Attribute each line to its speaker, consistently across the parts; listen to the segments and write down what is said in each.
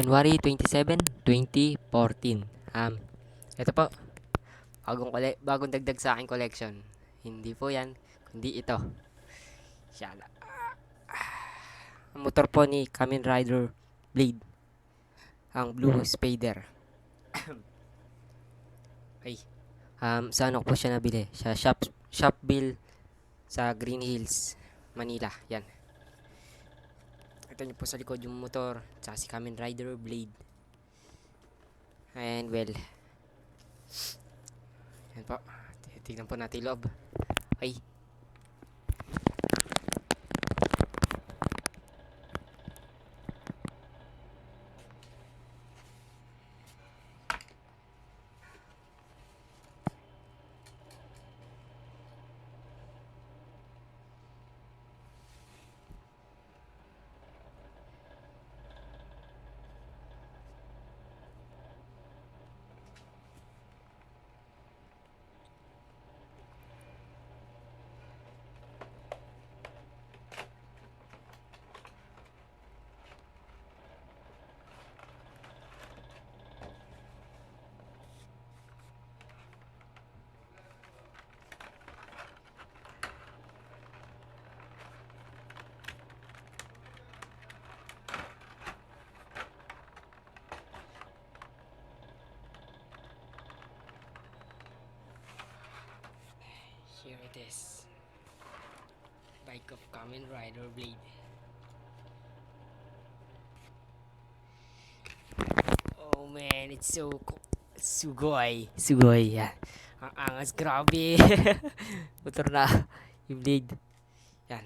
Speaker 1: January 27, 2014. Ito po, bagong dagdag sa aking collection. Hindi po yan, kundi ito. Shala. Ang motor po ni Kamen Rider Blade. Ang Blue Spader. Ay, sa ano po siya nabili? Sa Shopbill sa Green Hills, Manila. Yan. Ito niyo po sa likod yung motor, tsaka si Kamen Rider Blade. And well, yan po. Tignan po natin yung loob. Ay. Here it is. Bike of Kamen Rider Blade. Oh man, it's so sugoi. Sugoi, yan. Ang angas, grabe. Motor na yung Blade. Yan.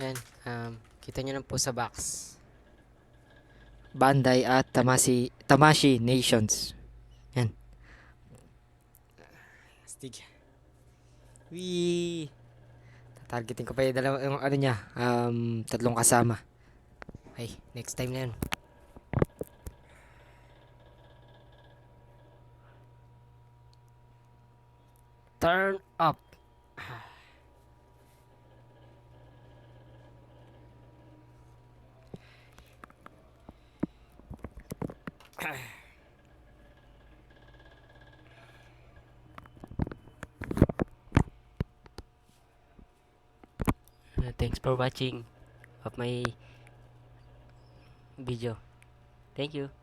Speaker 1: Yan, kita nyo lang po sa box. Bandai at Tamashi Nations. Yan. Astig. Wee. Targeting ko pa yung yung ano niya, tatlong kasama. Ay, next time na yan. Turn up. Thanks for watching of my video. Thank you.